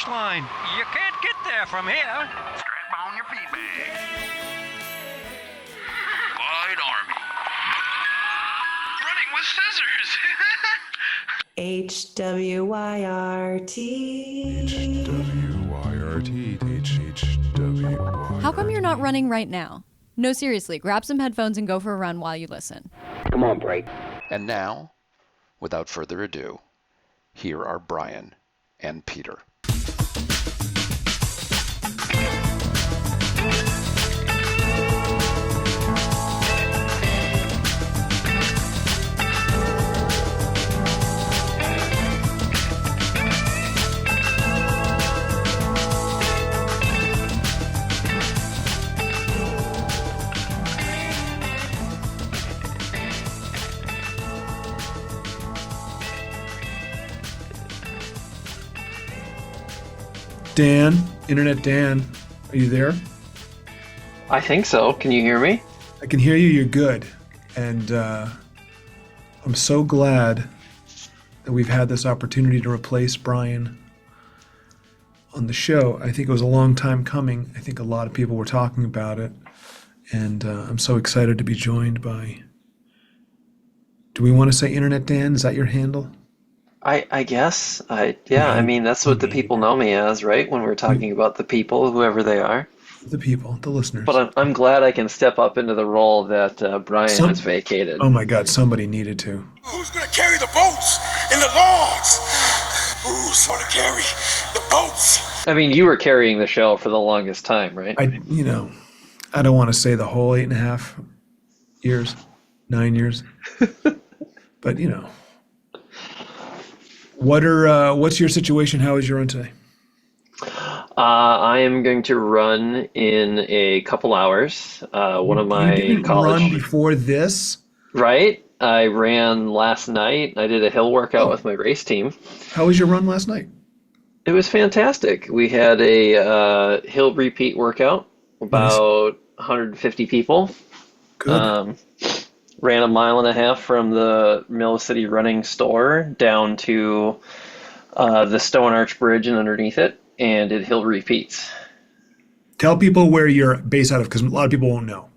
finish line. You can't get there from here. Strap on your feet bag. Wide Army. Running with scissors. HWYRT. HWYRT. How come you're not running right now? No, seriously, grab some headphones and go for a run while you listen. Come on, Bray. And now, without further ado, here are Bryan and Peter. Dan, Internet Dan, are you there? I think so. Can you hear me? I can hear you, you're good. And I'm so glad that we've had this opportunity to replace Bryan on the show. I think it was a long time coming. I think a lot of people were talking about it. And I'm so excited to be joined by, do we want to say Internet Dan? Is that your handle? I guess. I mean, that's what the people know me as, right? When we're talking about the people, whoever they are. The people, the listeners. But I'm glad I can step up into the role that Bryan has vacated. Oh my God, somebody needed to. Who's going to carry the boats and the logs? Who's going to carry the boats? I mean, you were carrying the show for the longest time, right? I don't want to say the whole 8.5 years, 9 years, but what's your situation? How is your run today? I am going to run in a couple hours. One of my You didn't college run before this? Right. I ran last night. I did a hill workout with my race team. How was your run last night? It was fantastic. We had a hill repeat workout, about 150 people. Good. Ran a mile and a half from the Mill City Running store down to the Stone Arch Bridge and underneath it, and did hill repeats. Tell people where you're based out of, because a lot of people won't know.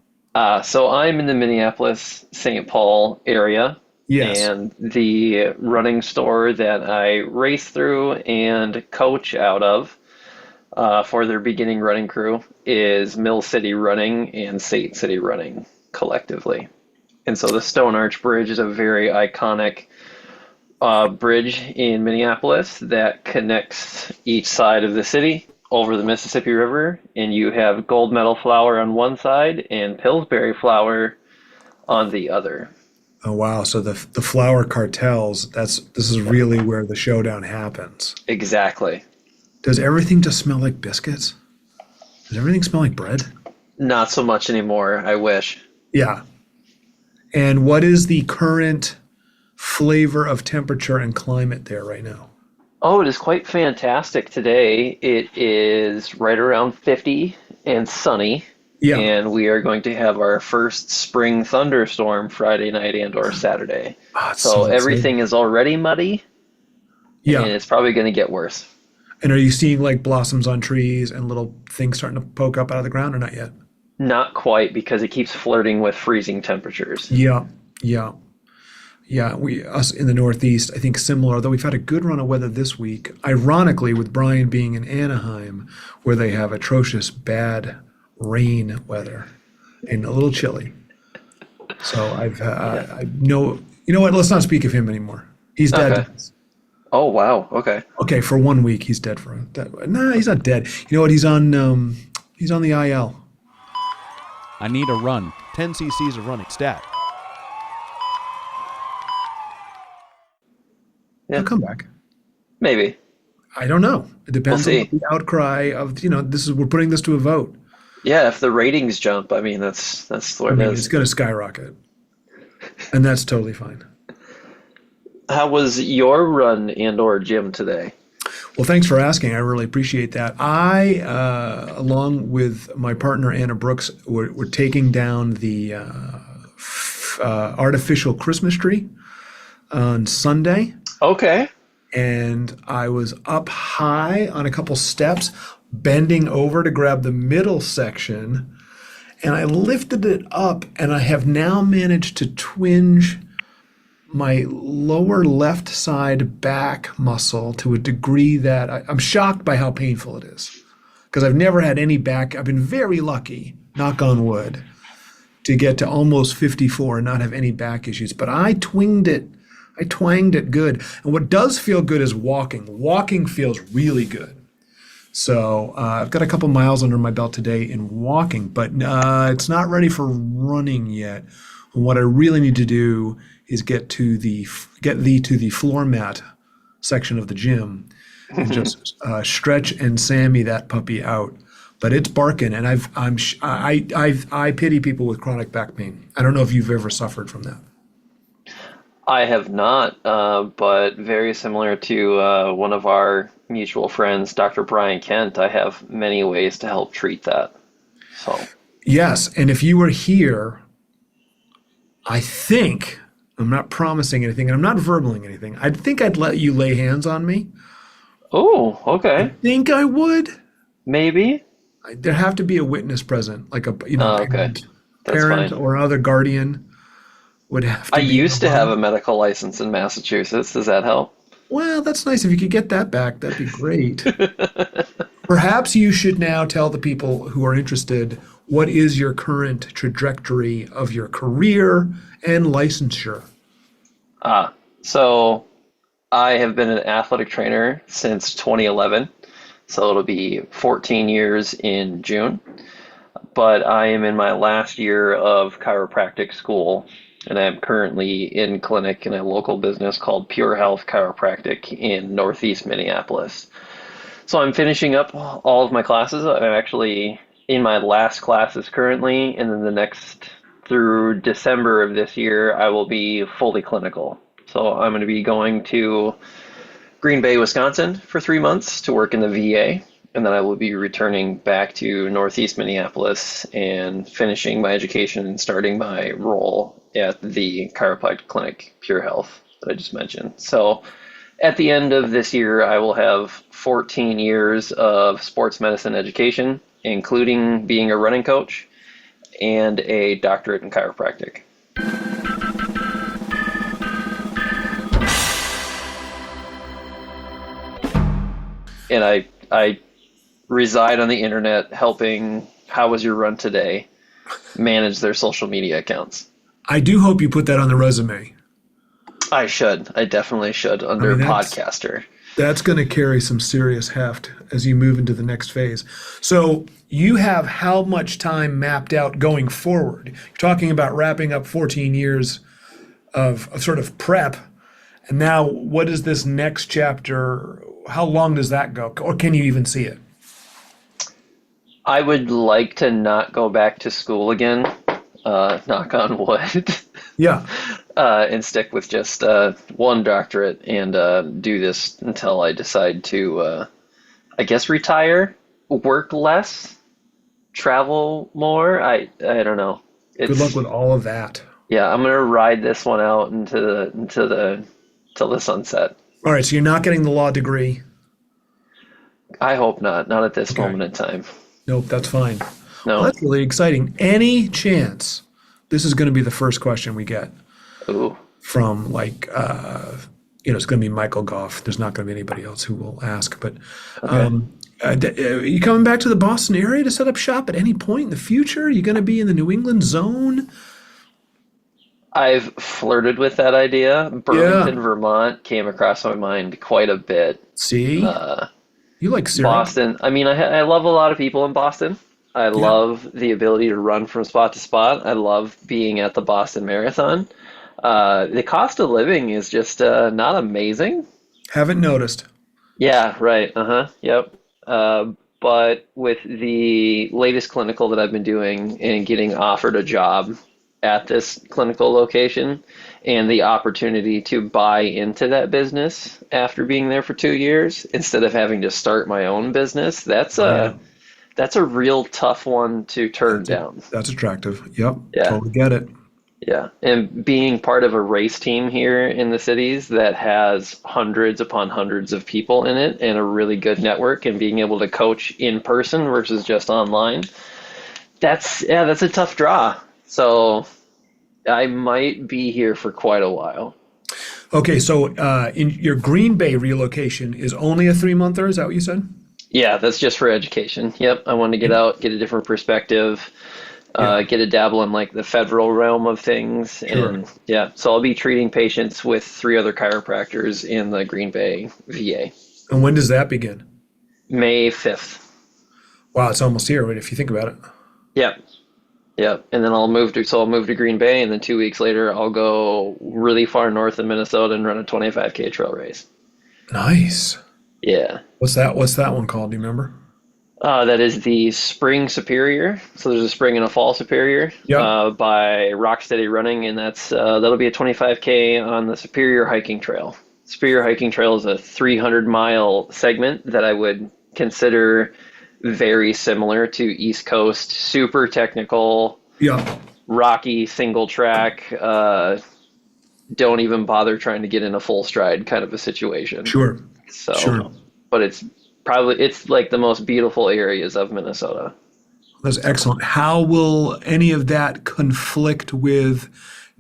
So I'm in the Minneapolis-St. Paul area. Yes. And the running store that I race through and coach out of for their beginning running crew is Mill City Running and State City Running collectively. And so the Stone Arch Bridge is a very iconic bridge in Minneapolis that connects each side of the city over the Mississippi River. And you have gold medal flower on one side and Pillsbury flower on the other. Oh, wow. So the flower cartels, this is really where the showdown happens. Exactly. Does everything just smell like biscuits? Does everything smell like bread? Not so much anymore, I wish. Yeah. And what is the current flavor of temperature and climate there right now? Oh, it is quite fantastic today. It is right around 50 and sunny. Yeah. And we are going to have our first spring thunderstorm Friday night and or Saturday. Oh, so everything is already muddy. Yeah. And it's probably going to get worse. And are you seeing like blossoms on trees and little things starting to poke up out of the ground or not yet? Not quite, because it keeps flirting with freezing temperatures. Yeah. Us in the Northeast, I think similar, though we've had a good run of weather this week. Ironically, with Bryan being in Anaheim, where they have atrocious bad rain weather and a little chilly. So I know, you know what? Let's not speak of him anymore. He's dead. Okay. Oh, wow. Okay. Okay, for 1 week he's dead for nah, he's not dead. You know what? He's on the IL. I need a run. 10 cc's of running. Stat. Yeah. He'll come back. Maybe. I don't know. It depends We'll on the outcry of, we're putting this to a vote. Yeah, if the ratings jump, I mean, that's what it is. It's going to skyrocket. And that's totally fine. How was your run and or gym today? Well, thanks for asking. I really appreciate that. I, along with my partner, Anna Brooks, we're taking down the artificial Christmas tree on Sunday. Okay. and I was up high on a couple steps, bending over to grab the middle section, and I lifted it up, and I have now managed to twinge my lower left side back muscle to a degree that I'm shocked by how painful it is, because I've never had any back. I've been very lucky, knock on wood, to get to almost 54 and not have any back issues. But I twanged it good. And what does feel good is walking. Walking feels really good. So I've got a couple miles under my belt today in walking, but it's not ready for running yet. And what I really need to do is get thee to the floor mat section of the gym and just stretch and Sammy that puppy out. But it's barking, and I pity people with chronic back pain. I don't know if you've ever suffered from that. I have not, but very similar to one of our mutual friends, Dr. Bryan Kent, I have many ways to help treat that. So yes, and if you were here, I think, I'm not promising anything, and I'm not verbaling anything, I think I'd let you lay hands on me. Oh, okay. I think I would. Maybe. There have to be a witness present, like a okay. parent fine. or other guardian would have to I be used to have a involved. medical license in Massachusetts. Does that help? Well, that's nice. If you could get that back, that'd be great. Perhaps you should now tell the people who are interested, what is your current trajectory of your career and licensure? So I have been an athletic trainer since 2011. So it'll be 14 years in June. But I am in my last year of chiropractic school, and I'm currently in clinic in a local business called Pure Health Chiropractic in Northeast Minneapolis. So I'm finishing up all of my classes. I'm actually in my last classes currently, and then the next through December of this year, I will be fully clinical. So I'm going to be going to Green Bay, Wisconsin for 3 months to work in the VA, and then I will be returning back to Northeast Minneapolis and finishing my education and starting my role at the chiropractic clinic Pure Health that I just mentioned. So at the end of this year, I will have 14 years of sports medicine education, including being a running coach and a doctorate in chiropractic. And I reside on the internet helping How Was Your Run Today manage their social media accounts. I do hope you put that on the resume. I should. I definitely should under podcaster. That's going to carry some serious heft as you move into the next phase. So you have how much time mapped out going forward? You're talking about wrapping up 14 years of sort of prep. And now what is this next chapter? How long does that go? Or can you even see it? I would like to not go back to school again, knock on wood. Yeah. And stick with just one doctorate and do this until I decide to, I guess, retire, work less, travel more. I don't know. Good luck with all of that. Yeah, I'm gonna ride this one out till the sunset. All right, so you're not getting the law degree. I hope not. Not at this moment in time. Nope, that's fine. No. Well, that's really exciting. Any chance, this is going to be the first question we get Ooh. from it's going to be Michael Goff. There's not going to be anybody else who will ask. But are you coming back to the Boston area to set up shop at any point in the future? Are you going to be in the New England zone? I've flirted with that idea. Burlington, Vermont came across my mind quite a bit. See? You like syrup? Boston. I mean, I love a lot of people in Boston. I love the ability to run from spot to spot. I love being at the Boston Marathon. The cost of living is just not amazing. Haven't noticed. Yeah, right. Yep. But with the latest clinical that I've been doing and getting offered a job at this clinical location and the opportunity to buy into that business after being there for 2 years instead of having to start my own business, that's a real tough one to turn down. That's attractive. Yep. Yeah. Totally get it. Yeah, and being part of a race team here in the cities that has hundreds upon hundreds of people in it and a really good network, and being able to coach in person versus just online, that's a tough draw. So I might be here for quite a while. Okay, so in your Green Bay relocation is only a 3-monther, is that what you said? Yeah, that's just for education. Yep, I want to get out, get a different perspective, get a dabble in like the federal realm of things. Sure. And yeah, so I'll be treating patients with 3 other chiropractors in the Green Bay VA. And when does that begin? May 5th. Wow, it's almost here, right, if you think about it. Yep. Yep. And then I'll move to Green Bay, and then 2 weeks later I'll go really far north in Minnesota and run a 25K trail race. Nice. Yeah. What's that one called? Do you remember? That is the Spring Superior. So there's a spring and a fall Superior by Rocksteady Running, and that'll be a 25K on the Superior Hiking Trail. Superior Hiking Trail is a 300-mile segment that I would consider very similar to East Coast, super technical, rocky, single track, don't even bother trying to get in a full stride kind of a situation. Sure. So, sure. But it's like the most beautiful areas of Minnesota. That's excellent. How will any of that conflict with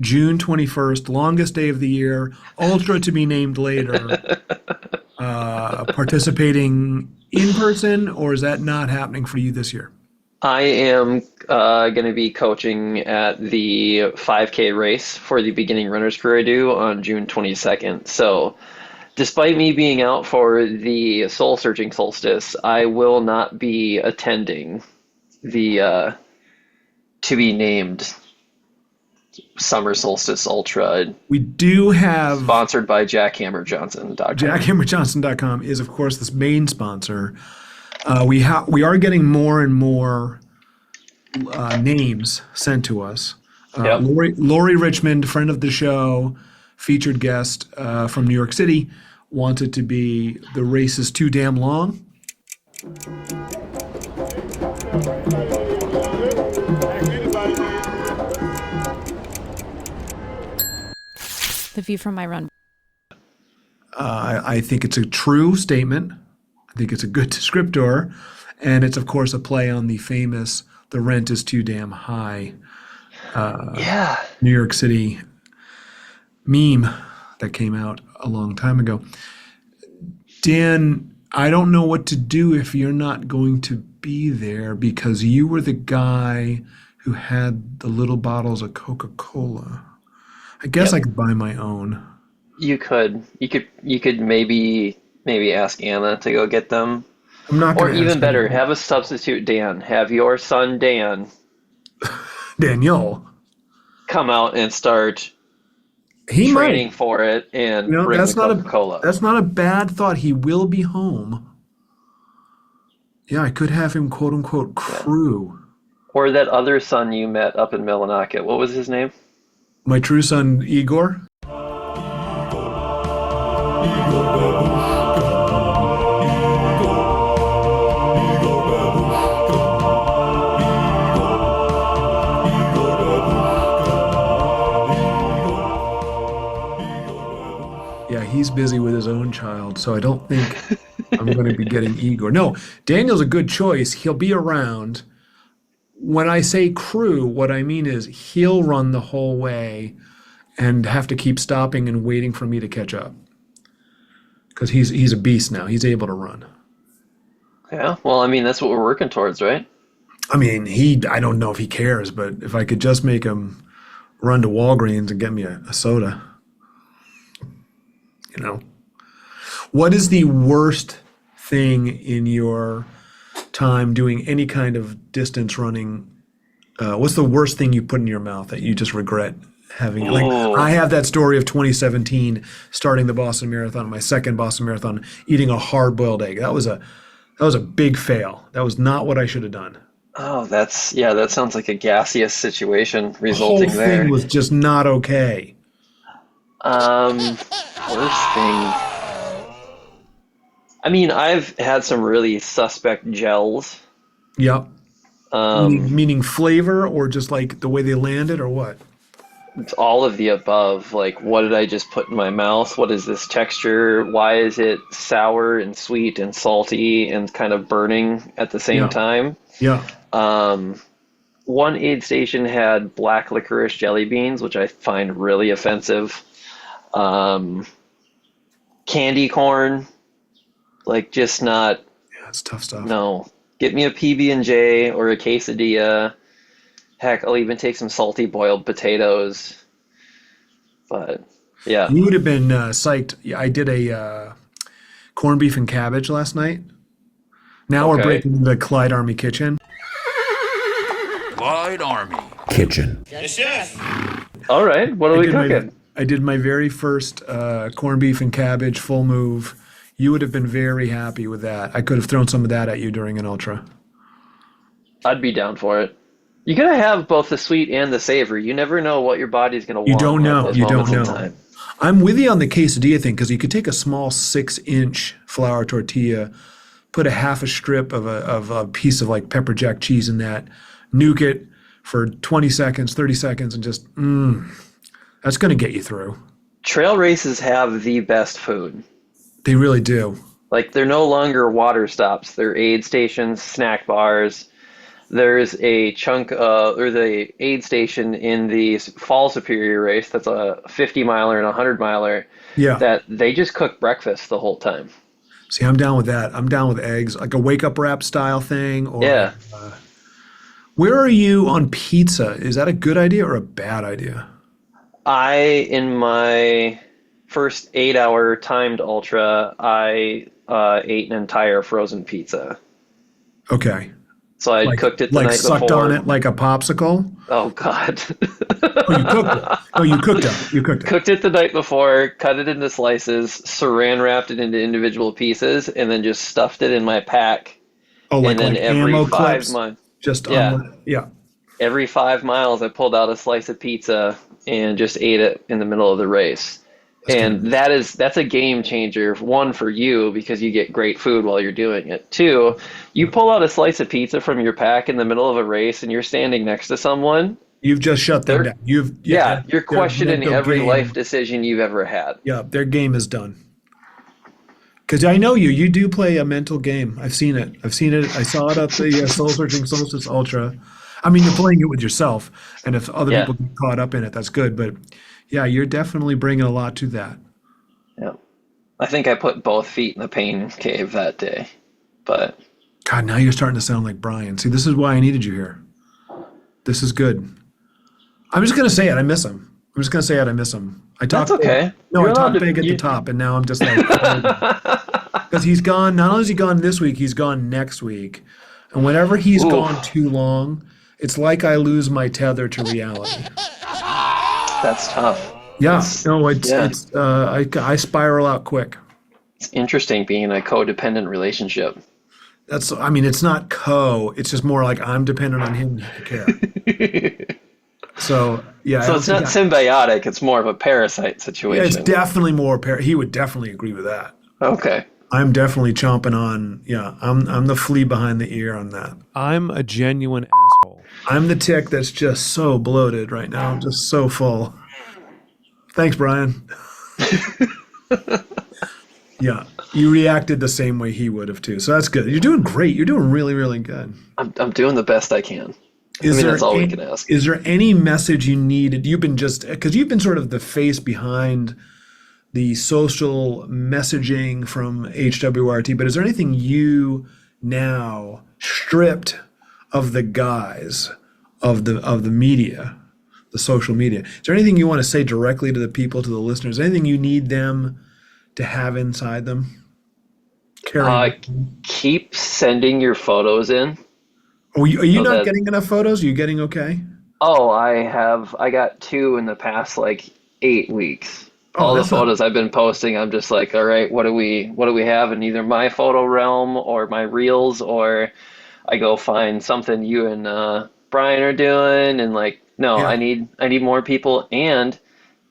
June 21st, longest day of the year, ultra to be named later, participating in person, or is that not happening for you this year? I am going to be coaching at the 5K race for the beginning runners crew I do on June 22nd. So despite me being out for the soul searching solstice, I will not be attending the to be named Summer Solstice Ultra. We do have sponsored by jackhammerjohnson.com. Jackhammerjohnson.com is, of course, this main sponsor. We are getting more and more names sent to us. Lori Richmond, friend of the show, featured guest from New York City, wanted to be the race is too damn long. The view from my run. I think it's a true statement. I think it's a good descriptor. And it's, of course, a play on the famous "the rent is too damn high" New York City meme that came out a long time ago. Dan, I don't know what to do if you're not going to be there, because you were the guy who had the little bottles of Coca-Cola. I guess I could buy my own. You could maybe ask Anna to go get them. I'm not going to. Or even better, have a substitute Dan. Have your son Dan, Daniel, come out and start training for it and bring the Coca-Cola. That's not a bad thought. He will be home. Yeah, I could have him quote unquote crew. Or that other son you met up in Millinocket. What was his name? My true son, Igor. Yeah, he's busy with his own child, so I don't think I'm going to be getting Igor. No, Daniel's a good choice. He'll be around. When I say crew, what I mean is he'll run the whole way and have to keep stopping and waiting for me to catch up. Because he's a beast now. He's able to run. Yeah, well, I mean, that's what we're working towards, right? I mean, I don't know if he cares, but if I could just make him run to Walgreens and get me a soda. You know. What is the worst thing in your time doing any kind of distance running? What's the worst thing you put in your mouth that you just regret having? Like, I have that story of 2017 starting the Boston Marathon, my second Boston Marathon, eating a hard-boiled egg. That was a big fail. That was not what I should have done. Oh, that sounds like a gaseous situation resulting there. The whole thing was just not okay. Worst thing. I mean, I've had some really suspect gels. Yep. Meaning flavor, or just like the way they landed, or what? It's all of the above. Like, what did I just put in my mouth? What is this texture? Why is it sour and sweet and salty and kind of burning at the same time? Yeah. One aid station had black licorice jelly beans, which I find really offensive. Candy corn, like just not. Yeah, it's tough stuff. No, get me a PB&J or a quesadilla. Heck, I'll even take some salty boiled potatoes. But yeah, You would have been psyched. Yeah, I did a corned beef and cabbage last night. Now we're Okay. breaking the Clyde Army Kitchen. Clyde Army. Kitchen. all right. What are we cooking? I did my very first corned beef and cabbage full move. You would have been very happy with that. I could have thrown some of that at you during an ultra. I'd be down for it. You gotta have both the sweet and the savory. You never know what your body's gonna want. You don't know. at those You don't moments in know. time. I'm with you on the quesadilla thing because you could take a small 6-inch flour tortilla, put a half a strip of a piece of like pepper jack cheese in that, nuke it for 20 seconds, 30 seconds, and just that's going to get you through. Trail races have the best food. They really do. Like, they're no longer water stops. They're aid stations, snack bars. There's a chunk or the aid station in the Fall Superior race that's a 50 miler and a 100 miler Yeah. that they just cook breakfast the whole time. See, I'm down with that. I'm down with eggs, like a wake up wrap style thing. Or, Yeah. Where are you on pizza? Is that a good idea or a bad idea? In my first 8-hour timed ultra, I ate an entire frozen pizza. Okay. So I cooked it the like night sucked before. on it like a popsicle. Oh God! Oh, you cooked it. Oh, you cooked it. You cooked it. Cooked it the night before, cut it into slices, saran wrapped it into individual pieces, and then just stuffed it in my pack. Oh, like, and then like every ammo 5 clips. months, Just Yeah. yeah. every 5 miles, I pulled out a slice of pizza and just ate it in the middle of the race. And that's a game changer. One, for you, because you get great food while you're doing it. Two, you pull out a slice of pizza from your pack in the middle of a race and you're standing next to someone. You've just shut them They're- down. You're You're questioning mental every game. life decision you've ever had. Yeah, their game is done. Because I know you. You do play a mental game. I've seen it. I saw it at the Soul Searching Solstice Ultra. I mean, you're playing it with yourself, and if other Yeah. people get caught up in it, that's good. But yeah, you're definitely bringing a lot to that. Yeah. I think I put both feet in the pain cave that day. But God, now you're starting to sound like Bryan. See, this is why I needed you here. This is good. I'm just gonna say it. I miss him. I'm just gonna say it. I miss him. I talked. That's okay. No, You're I allowed talked to- big at the you- top, and now I'm just like, because he's gone. Not only is he gone this week, he's gone next week, and whenever he's Oof. gone too long, it's like I lose my tether to reality. that's tough. Yeah, no, it's Yeah. I spiral out quick. It's interesting being in a codependent relationship. I mean, it's not it's just more like I'm dependent on him to care. So yeah, I So don't it's not think symbiotic, it's more of a parasite situation. yeah, it's definitely more. He would definitely agree with that. Okay. I'm definitely chomping on. Yeah, I'm the flea behind the ear on that. I'm a genuine asshole. I'm the tick that's just so bloated right now. I'm just so full. Thanks, Bryan. Yeah, you reacted the same way he would have too. So that's good. You're doing great. You're doing really, really good. I'm doing the best I can. That's all we can ask. Is there any message you needed? You've been because you've been sort of the face behind the social messaging from HWRT, but is there anything you now stripped of the guise of the media, the social media? Is there anything you want to say directly to the people, to the listeners? Anything you need them to have inside them? Keep sending your photos in. Are you so not that- getting enough photos? Are you getting okay? Oh, I got 2 in the past like 8 weeks. All the that's not- photos I've been posting, I'm just like, all right, what do we have in either my photo realm or my reels, or I go find something you and Bryan are doing, and like, no, Yeah. I need more people. And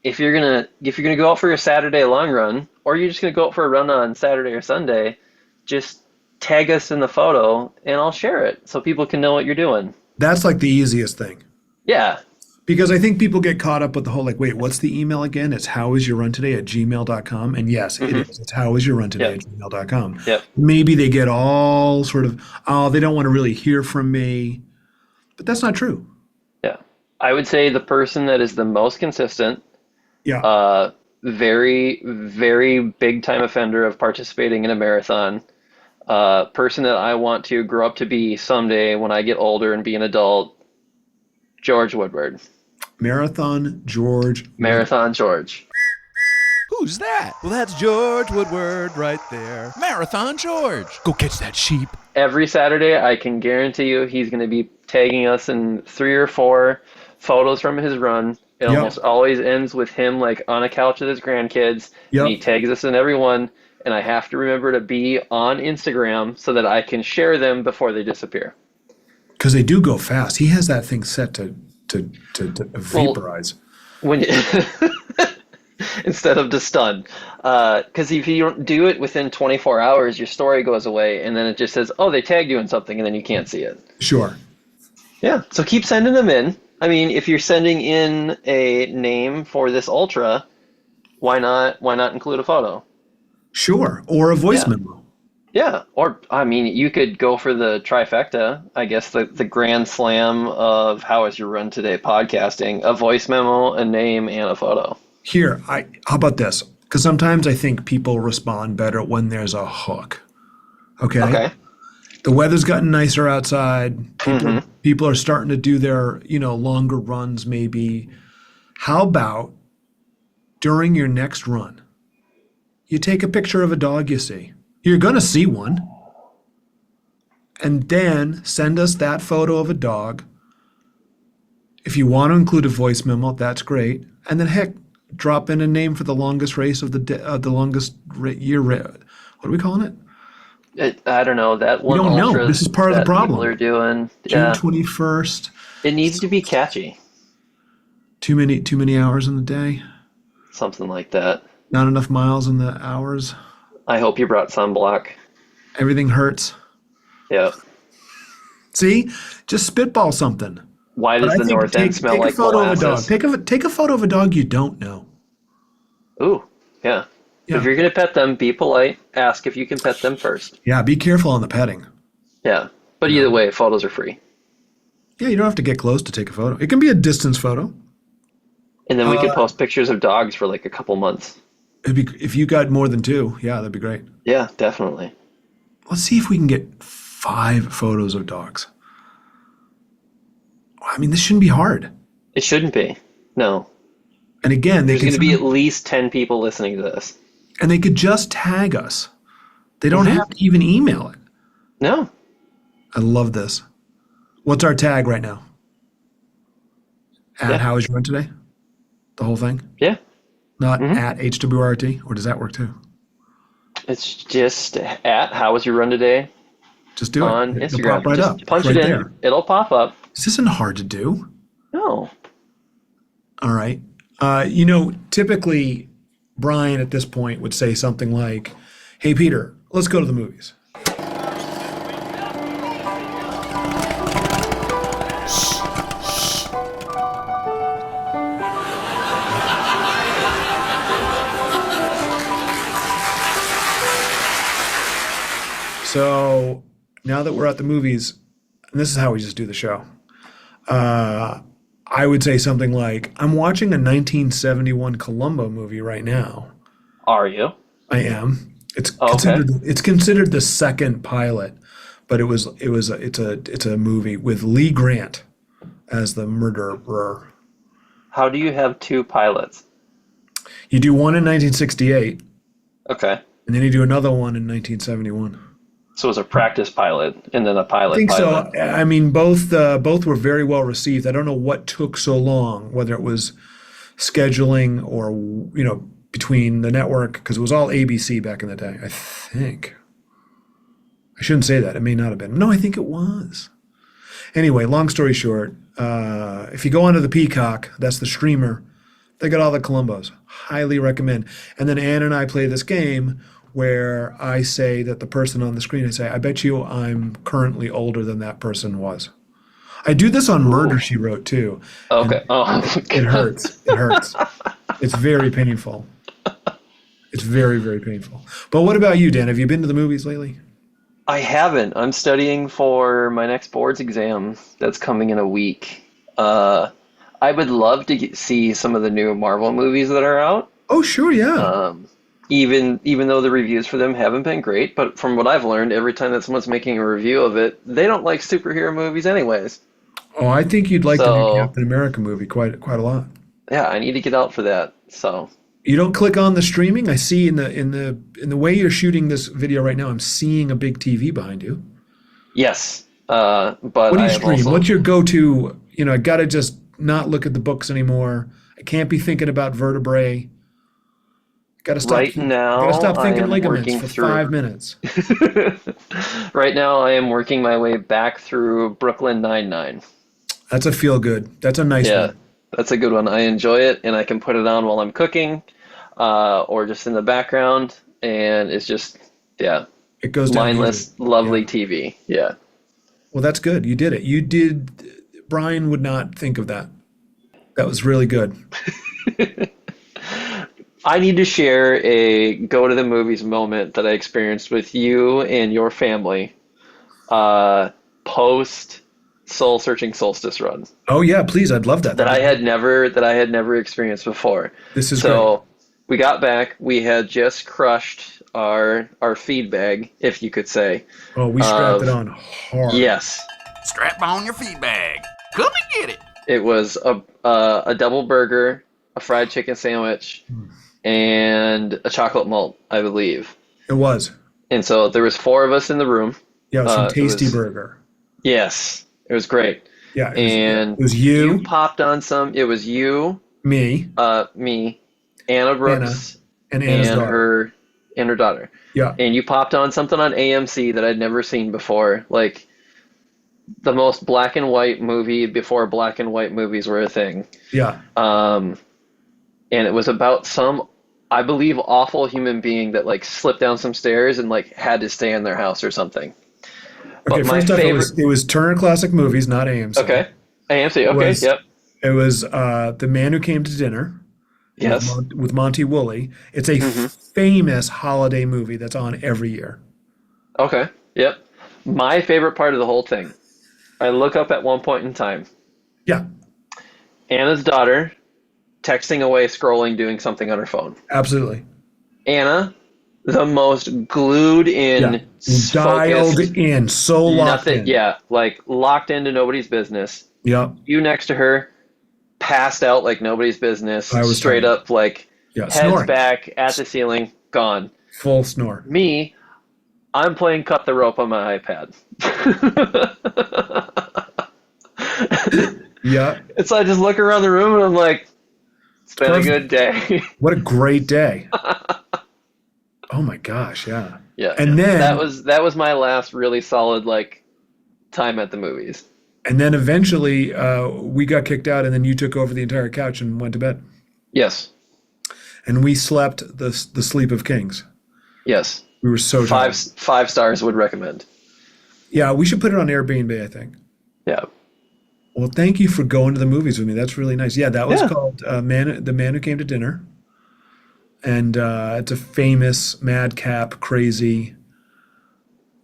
if you're gonna go out for your Saturday long run, or you're just gonna go out for a run on Saturday or Sunday, just tag us in the photo and I'll share it so people can know what you're doing. That's like the easiest thing. Yeah. Because I think people get caught up with the whole like, wait, what's the email again? It's howwasyourruntoday@gmail.com. And yes, it is. It's howwasyourruntoday@gmail.com. Yep. Maybe they get all sort of, oh, they don't want to really hear from me. But that's not true. Yeah. I would say the person that is the most consistent, Yeah. very, very big time offender of participating in a marathon, person that I want to grow up to be someday when I get older and be an adult, George Woodward. Marathon George. Marathon George. Who's that? Well, that's George Woodward right there. Marathon George. Go catch that sheep. Every Saturday, I can guarantee you he's going to be tagging us in 3 or 4 photos from his run. It Yep. almost always ends with him like on a couch with his grandkids. Yep. And he tags us in every one. And I have to remember to be on Instagram so that I can share them before they disappear. Because they do go fast. He has that thing set to vaporize. When you instead of to stun. Because if you don't do it within 24 hours, your story goes away, and then it just says, oh, they tagged you in something, and then you can't see it. Sure. Yeah, so keep sending them in. I mean, if you're sending in a name for this ultra, why not include a photo? Sure. Or a voice memo. Yeah, or I mean, you could go for the trifecta. I guess the grand slam of How Was Your Run Today podcasting: a voice memo, a name, and a photo. Here, how about this? Because sometimes I think people respond better when there's a hook. Okay? Okay. The weather's gotten nicer outside. People are starting to do their, longer runs maybe. How about during your next run, you take a picture of a dog you see? You're going to see one. And then send us that photo of a dog. If you want to include a voice memo, that's great. And then, heck, drop in a name for the longest race of the longest year. What are we calling it? I don't know. That one. We don't know. ultra This is part of the that problem. People are doing. June Yeah. 21st. It needs to be catchy. Too many hours in the day. Something like that. Not enough miles in the hours. I hope you brought sunblock. Everything hurts. Yeah. See, just spitball something. Why does But I the think north end smell like a photo molasses? of a dog. Take a photo of a dog you don't know. Ooh, yeah. Yeah. If you're gonna pet them, be polite. Ask if you can pet them first. Yeah, be careful on the petting. Yeah. But either way, photos are free. Yeah, you don't have to get close to take a photo. It can be a distance photo. And then we could post pictures of dogs for like a couple months. If you got more than 2, yeah, that'd be great. Yeah, definitely. Let's see if we can get 5 photos of dogs. I mean, this shouldn't be hard. It shouldn't be. No. And again, There's going to be at least 10 people listening to this. and they could just tag us. They don't have to even email it. No. I love this. What's our tag right now? At How Was Your Run Today? The whole thing? Yeah. Not at HWRT, or does that work too? It's just at How Was Your Run Today Just do it. on It'll Instagram. pop right Just up. punch right it in. there. It'll pop up. This isn't hard to do. No. All right. Typically, Bryan at this point would say something like, hey, Peter, let's go to the movies. So now that we're at the movies, and this is how we just do the show, I would say something like, I'm watching a 1971 Columbo movie right now. Are you? I am. It's Okay. considered the second pilot, but it's a movie with Lee Grant as the murderer. How do you have two pilots? You do one in 1968, Okay. and then you do another one in 1971. So it was a practice pilot and then a pilot I think pilot. so. I mean, both were very well received. I don't know what took so long, whether it was scheduling or between the network, because it was all ABC back in the day. I think. I shouldn't say that. It may not have been. No, I think it was. Anyway, long story short, if you go onto the Peacock, that's the streamer, they got all the Columbos. Highly recommend. And then Ann and I play this game where I say that the person on the screen, I say, I bet you I'm currently older than that person was. I do this on Murder, She Wrote, too. Okay. It hurts. It hurts. It's very painful. It's very, very painful. But what about you, Dan? Have you been to the movies lately? I haven't. I'm studying for my next boards exam that's coming in a week. I would love to see some of the new Marvel movies that are out. Oh, sure, yeah. Even though the reviews for them haven't been great, but from what I've learned, every time that someone's making a review of it, they don't like superhero movies anyways. Oh, I think you'd like the new Captain America movie quite a lot. Yeah, I need to get out for that. So you don't click on the streaming? I see in the way you're shooting this video right now, I'm seeing a big TV behind you. Yes, but what do you stream? also... What's your go-to? I gotta just not look at the books anymore. I can't be thinking about vertebrae. Gotta stop. Right now, gotta stop thinking I am ligaments working for through... 5 minutes. Right now, I am working my way back through Brooklyn Nine-Nine. That's a feel good. That's a nice one. Yeah, that's a good one. I enjoy it, and I can put it on while I'm cooking, or just in the background, and it's just, yeah, it goes down mindless, easy. lovely TV. Yeah. Well, that's good. You did it. You did. Bryan would not think of that. That was really good. I need to share a go to the movies moment that I experienced with you and your family post Soul Searching Solstice run. Oh yeah, please, I'd love that. That I had never experienced before. This is so great. We got back. We had just crushed our feed bag, if you could say. Oh, we strapped it on hard. Yes. Strap on your feed bag. Come and get it. It was a double burger, a fried chicken sandwich, and a chocolate malt, I believe. It was. And so there was 4 of us in the room. Yeah, it was some tasty burger. Yes, it was great. Yeah, it was you. You popped on some. It was you, me, Anna Brooks, and Anna's daughter. her daughter. Yeah. And you popped on something on AMC that I'd never seen before, like the most black and white movie before black and white movies were a thing. Yeah. And it was about some, I believe, awful human being that like slipped down some stairs and like had to stay in their house or something. Okay, but my first off, favorite... it was Turner Classic Movies, not AMC. Okay, AMC. Okay, yep. It was The Man Who Came to Dinner. Yes. With Monty Woolley. It's a famous holiday movie that's on every year. Okay. Yep. My favorite part of the whole thing. I look up at one point in time. Yeah. Anna's daughter texting away, scrolling, doing something on her phone. Absolutely. Anna, the most glued in, dialed focused, in, so locked in. Yeah, like locked into nobody's business. Yep. You next to her, passed out like nobody's business. I was straight up, like heads snoring. Back at the ceiling, gone. Full snore. Me, I'm playing cut the rope on my iPad. Yeah. And so I just look around the room and I'm like, it's been a good day. What a great day. Oh my gosh, yeah. Yeah. And then that was my last really solid like time at the movies. And then eventually we got kicked out and then you took over the entire couch and went to bed. Yes. And we slept the sleep of kings. Yes. We were so tired. 5 stars would recommend. Yeah, we should put it on Airbnb, I think. Yeah. Well, thank you for going to the movies with me. That's really nice. Yeah, that was called The Man Who Came to Dinner. And it's a famous, madcap, crazy.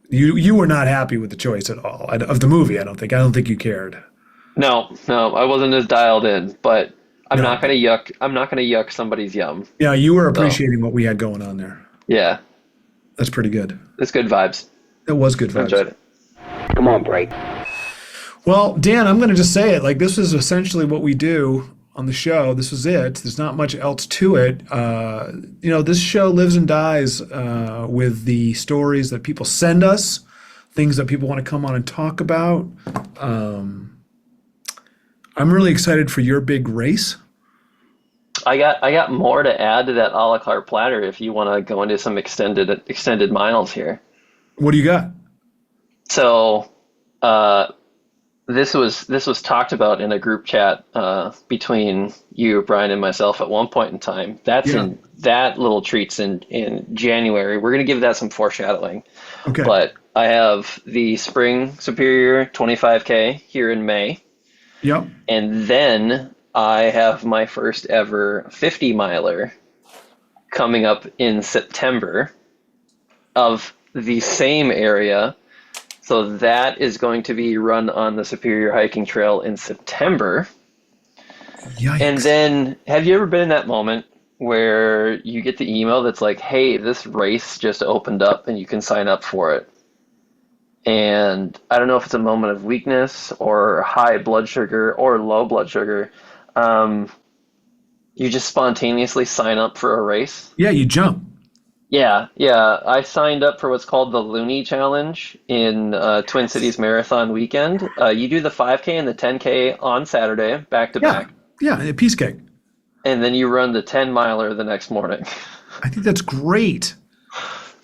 You were not happy with the choice at all of the movie. I don't think you cared. No, I wasn't as dialed in. But I'm not gonna yuck somebody's yum. Yeah, you were appreciating what we had going on there. Yeah, that's pretty good. It's good vibes. It was good vibes. I enjoyed it. Come on, break. Well, Dan, I'm going to just say it. Like, this is essentially what we do on the show. This was it. There's not much else to it. This show lives and dies with the stories that people send us, things that people want to come on and talk about. I'm really excited for your big race. I got more to add to that a la carte platter if you want to go into some extended miles here. What do you got? So, this was talked about in a group chat between you, Brian, and myself at one point in time. That little treat's in January. We're going to give that some foreshadowing. Okay. But I have the Spring Superior 25K here in May. Yep. And then I have my first ever 50 miler coming up in September of the same area. So that is going to be run on the Superior Hiking Trail in September. Yikes. And then, have you ever been in that moment where you get the email that's like, hey, this race just opened up and you can sign up for it? And I don't know if it's a moment of weakness or high blood sugar or low blood sugar. You just spontaneously sign up for a race. Yeah, you jump. Yeah. I signed up for what's called the Looney Challenge in Twin Cities Marathon weekend. You do the 5K and the 10K on Saturday, back to back. Yeah, a piece cake. And then you run the 10 miler the next morning. I think that's great.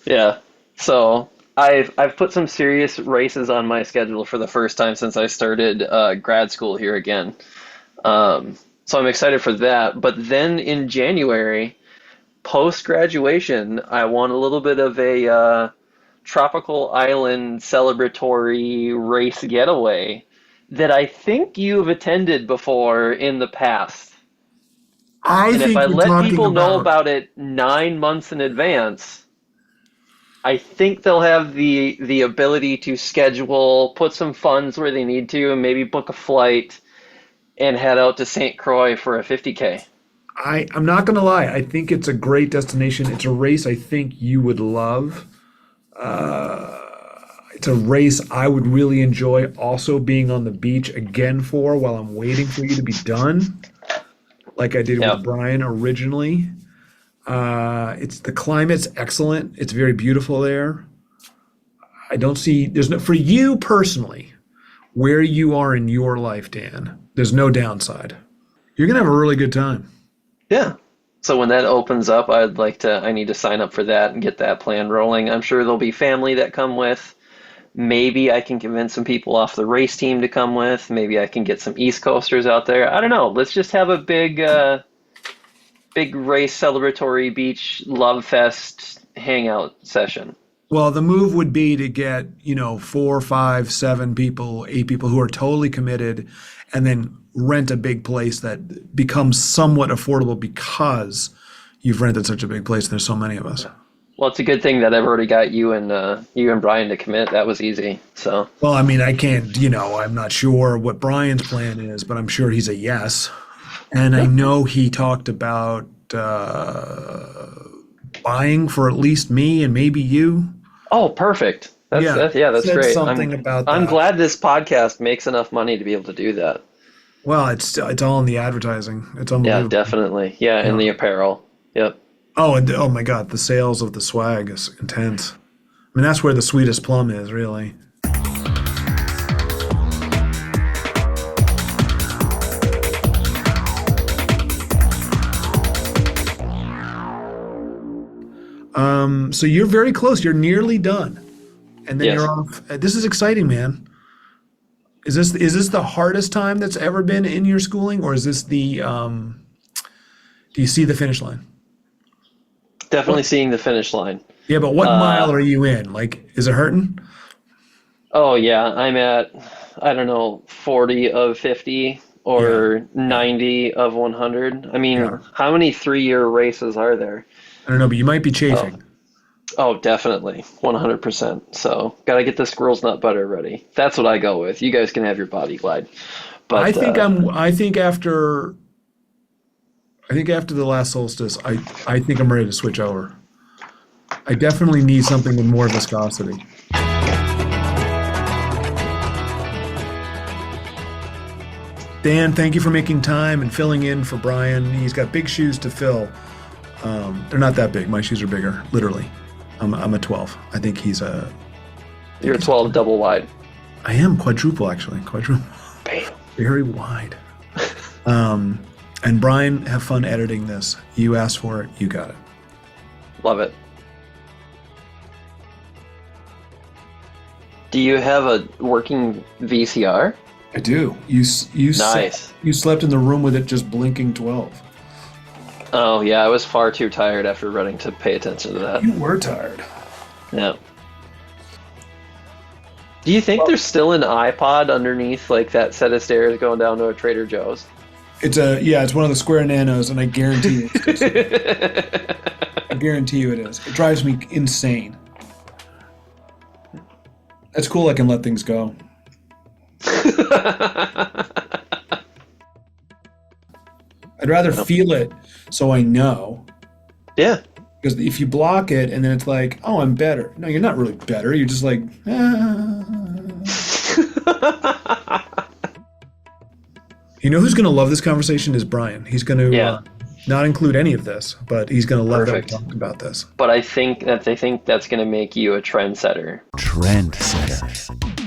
Yeah. So I've put some serious races on my schedule for the first time since I started grad school here again. So I'm excited for that. But then in January, post-graduation, I want a little bit of a tropical island celebratory race getaway that I think you've attended before in the past. And if I let people know about it 9 months in advance, I think they'll have the ability to schedule, put some funds where they need to, and maybe book a flight and head out to St. Croix for a 50K. I'm not going to lie. I think it's a great destination. It's a race I think you would love. It's a race I would really enjoy also being on the beach again for while I'm waiting for you to be done, like I did with Bryan originally. The climate's excellent. It's very beautiful there. I don't see, for you personally, where you are in your life, Dan, there's no downside. You're going to have a really good time. Yeah. So when that opens up, I need to sign up for that and get that plan rolling. I'm sure there'll be family that come with. Maybe I can convince some people off the race team to come with. Maybe I can get some East Coasters out there. I don't know. Let's just have a big race celebratory beach love fest hangout session. Well, the move would be to get, 4, 5, 7 people, 8 people who are totally committed, and then rent a big place that becomes somewhat affordable because you've rented such a big place and there's so many of us. Well, it's a good thing that I've already got you and Bryan to commit. That was easy. So. Well, I mean, I can't, I'm not sure what Bryan's plan is, but I'm sure he's a yes. And I know he talked about buying for at least me and maybe you. Oh, perfect. That's great. I'm glad this podcast makes enough money to be able to do that. Well, it's all in the advertising. It's unbelievable. Yeah, definitely. Yeah, and the apparel. Yep. Oh, and oh my God, the sales of the swag is intense. I mean, that's where the sweetest plum is, really. So you're very close. You're nearly done, and then you're off. This is exciting, man. Is this the hardest time that's ever been in your schooling, or is this the? Do you see the finish line? Definitely seeing the finish line. Yeah, but what mile are you in? Like, is it hurting? Oh yeah, I'm at 40 of 50 or 90 of 100. I mean, how many 3-year races are there? I don't know, but you might be chafing. Oh, definitely, 100%. So, gotta get the squirrel's nut butter ready. That's what I go with. You guys can have your body glide. But I think after the last solstice, I think I'm ready to switch over. I definitely need something with more viscosity. Dan, thank you for making time and filling in for Bryan. He's got big shoes to fill. They're not that big. My shoes are bigger, literally. I'm a 12. I think he's a... You're a 12 double wide. I am quadruple, actually. Quadruple. Bam. Very wide. And Bryan, have fun editing this. You asked for it. You got it. Love it. Do you have a working VCR? I do. You Nice. You slept in the room with it just blinking 12. Oh, yeah, I was far too tired after running to pay attention to that. You were tired. Yeah. Do you think there's still an iPod underneath like that set of stairs going down to a Trader Joe's? It's one of the Square Nanos, and I guarantee it. I guarantee you it is. It drives me insane. That's cool. I can let things go. I'd rather feel it so I know. Yeah. Because if you block it and then it's like, oh, I'm better. No, you're not really better. You're just like, You know who's going to love this conversation is Bryan. He's going to not include any of this, but he's going to love that we talk about this. But I think that's going to make you a trendsetter. Trendsetter.